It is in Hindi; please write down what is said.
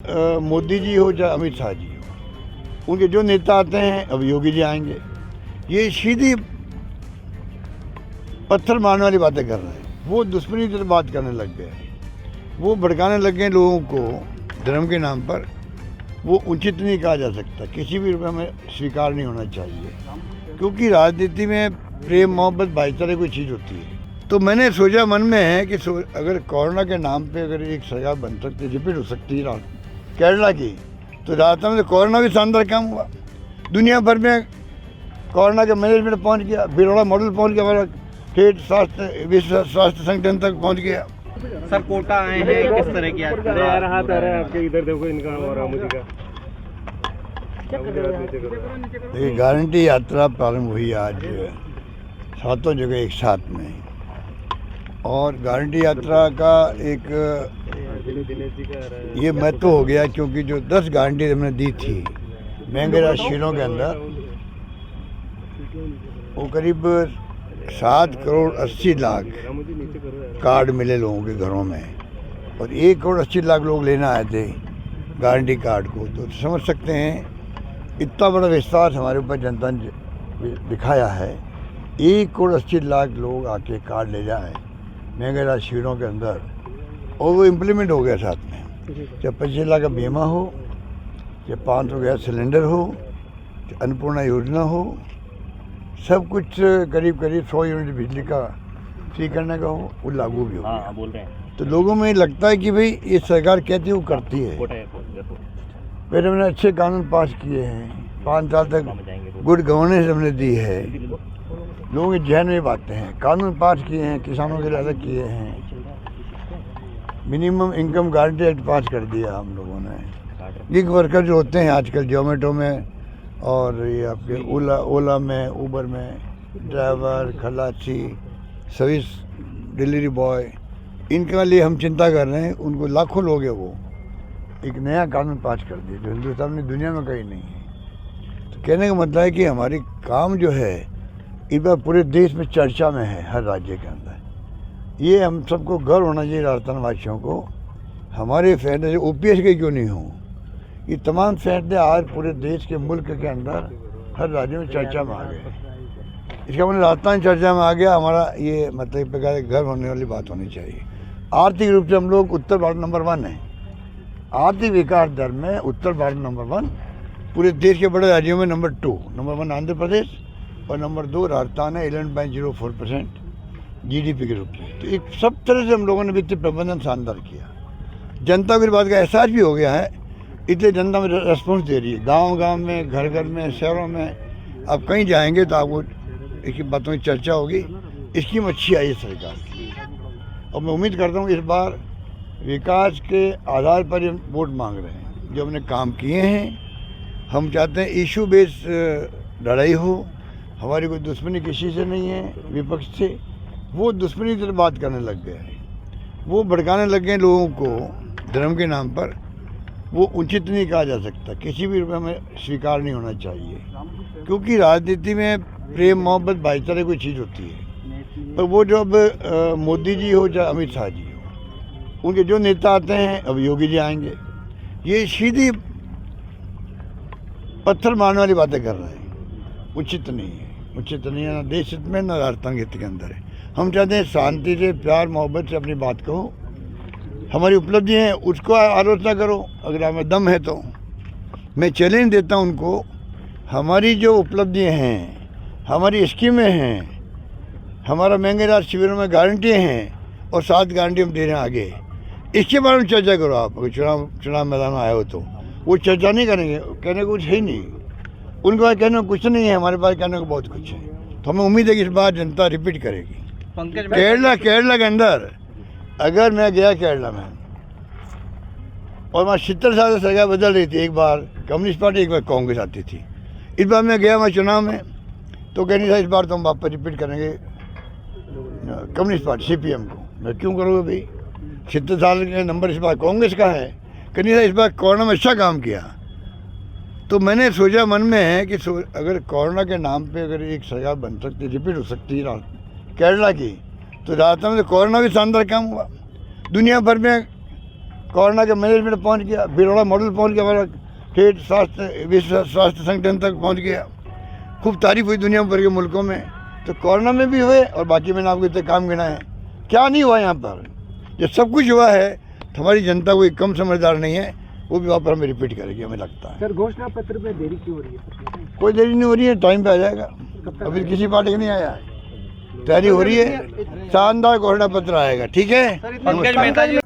मोदी जी हो चाहे अमित शाह जी हो, उनके जो नेता आते हैं, अब योगी जी आएंगे, ये सीधी पत्थर मारने वाली बातें कर रहे हैं। वो दुश्मनी की तरफ बात करने लग गए, वो भड़काने लग गए लोगों को धर्म के नाम पर। वो उचित नहीं कहा जा सकता, किसी भी रूप में स्वीकार नहीं होना चाहिए, क्योंकि राजनीति में प्रेम मोहब्बत भाईचारे कोई चीज़ होती है। तो मैंने सोचा मन में है कि अगर कोरोना के नाम पे अगर एक सरकार बन सकती, रिपीट हो सकती है केरला की, तो राजस्थान में कोरोना भी शानदार काम हुआ। दुनिया भर में कोरोना का मैनेजमेंट पहुंच गया, बिरौड़ा मॉडल पहुंच गया, हमारा स्टेट विश्व स्वास्थ्य संगठन तक पहुंच गया। सर कोटा आए हैं, किस तरह की आपके इधर देखो इनका और मुझे का देखिए, गारंटी यात्रा प्रारंभ हुई आज 7 जगह एक साथ में, और गारंटी यात्रा का एक ये महत्व हो गया, क्योंकि जो 10 गारंटी हमने दी थी महंगे राशियों के अंदर, वो करीब 7 करोड़ 80 लाख कार्ड मिले लोगों के घरों में, और 1 करोड़ 80 लाख लोग लेना आए थे गारंटी कार्ड को। तो समझ सकते हैं इतना बड़ा विश्वास हमारे ऊपर जनता ने दिखाया है। 1 करोड़ 80 लाख लोग आके कार्ड ले जाए महंगे राशियों के अंदर, और वो इम्प्लीमेंट हो गया साथ में। चाहे 25 लाख का बीमा हो, चाहे 500 गैस सिलेंडर हो, चाहे अन्नपूर्णा योजना हो, सब कुछ करीब 100 यूनिट बिजली का फ्री करने का हो, वो लागू भी हो गया। बोल रहे हैं तो लोगों में लगता है कि भाई ये सरकार कहती है वो करती है। पहले हमने अच्छे कानून पास किए हैं, 5 साल तक गुड गवर्नेंस हमने दी है, लोगों के जहन में बातें हैं, कानून पास किए हैं, किसानों के लिए अलग किए हैं, मिनिमम इनकम गारंटी एक्ट पास कर दिया हम लोगों ने। गिग वर्कर जो होते हैं आजकल जोमेटो में और ये आपके ओला में, ऊबर में, ड्राइवर, खलासी, सर्विस डिलीवरी बॉय, इनके लिए हम चिंता कर रहे हैं। उनको लाखों लोग हैं, वो एक नया कानून पास कर दिया जो हिंदुस्तान में दुनिया में कहीं नहीं है। तो कहने का मतलब है कि हमारी काम जो है इस बार पूरे देश में चर्चा में है, हर राज्य के अंदर। ये हम सबको गर्व होना चाहिए राजस्थान वासियों को। हमारे फैसले ओपीएस के क्यों नहीं हो, ये तमाम फैसले आज पूरे देश के मुल्क के अंदर हर राज्य में चर्चा में आ गए। इसका मतलब राजस्थान चर्चा में आ गया, हमारा ये मतलब प्रकार गर्व होने वाली बात होनी चाहिए। आर्थिक रूप से हम लोग उत्तर भारत नंबर 1 है, आर्थिक विकास दर में उत्तर भारत नंबर 1, पूरे देश के बड़े राज्यों में नंबर 2, नंबर 1 आंध्र प्रदेश और नंबर 2 राजस्थान है 11.04% GDP के रूप में। तो एक सब तरह से हम लोगों ने वित्तीय प्रबंधन शानदार किया। जनता को इस बात का एहसास भी हो गया है, इसलिए जनता में रेस्पॉन्स दे रही है, गांव-गांव में, घर-घर में, शहरों में। आप कहीं जाएंगे तो आपको इसकी बातों की चर्चा होगी, इसकी अच्छी आई है सरकार की। और मैं उम्मीद करता हूँ इस बार विकास के आधार पर ये वोट मांग रहे हैं, जो हमने काम किए हैं। हम चाहते हैं इशू बेस लड़ाई हो, हमारी कोई दुश्मनी किसी से नहीं है विपक्ष से। वो दुश्मनी की तरफ बात करने लग गए, वो भड़काने लग गए लोगों को धर्म के नाम पर। वो उचित नहीं कहा जा सकता, किसी भी रूप में स्वीकार नहीं होना चाहिए, क्योंकि राजनीति में प्रेम मोहब्बत भाईचारे कोई चीज़ होती है। पर वो जो अब मोदी जी हो चाहे अमित शाह जी हो, उनके जो नेता आते हैं, अब योगी जी आएंगे, ये सीधी पत्थर मारने वाली बातें कर रहे हैं। उचित नहीं है, उचित नहीं है, ना देश हित में, ना राजस्थान हित के अंदर है। हम चाहते हैं शांति से, प्यार मोहब्बत से अपनी बात कहो, हमारी उपलब्धि है उसको आलोचना करो अगर हमें दम है तो। मैं चैलेंज देता हूं उनको, हमारी जो उपलब्धियां हैं, हमारी स्कीमें हैं, हमारा महंगे राज शिविरों में गारंटियाँ हैं, और 7 गारंटी हम दे रहे हैं आगे, इसके बारे में चर्चा करो। आप अगर चुनाव मैदान में आए हो तो वो चर्चा नहीं करेंगे, कहने को कुछ है ही नहीं, उनके पास कहने को कुछ नहीं है, हमारे पास कहने को बहुत कुछ है। तो हमें उम्मीद है कि इस बार जनता रिपीट करेगी। केरला के अंदर अगर मैं गया केरला में, और वहाँ 70 साल से सरकार बदल रही थी, एक बार कम्युनिस्ट पार्टी, एक बार कांग्रेस आती थी। इस बार मैं गया वहाँ चुनाव में, तो कहनी था इस बार तो हम वापस रिपीट करेंगे कम्युनिस्ट पार्टी CPM को। मैं क्यों करूँगा भाई, 70 साल के नंबर इस बार कांग्रेस का है। कहनी था इस बार कोरोना में अच्छा काम किया। तो मैंने सोचा मन में है कि अगर कोरोना के नाम पे अगर एक सरकार बन सकती, रिपीट हो सकती है केरला की, तो राजस्थान में कोरोना भी शानदार काम हुआ। दुनिया भर में कोरोना के मैनेजमेंट पहुंच गया, भिलवाड़ा मॉडल पहुंच गया, हमारा ठेठ स्वास्थ्य विश्व स्वास्थ्य संगठन तक पहुंच गया। खूब तारीफ हुई दुनिया भर के मुल्कों में। तो कोरोना में भी हुए और बाकी मैंने आपको इतने काम गिना है, क्या नहीं हुआ यहाँ पर। जब सब कुछ हुआ है तो हमारी जनता कोई कम समझदार नहीं है, वो भी वहाँ पर हमें रिपीट करेगी, हमें लगता है। सर घोषणा पत्र में देरी क्यों हो रही है? कोई देरी नहीं हो रही है, टाइम पे आ जाएगा। अभी किसी पार्टी का नहीं आया, तैयारी हो रही है, शानदार घोषणा पत्र आएगा। ठीक है। पंकज मेहता जी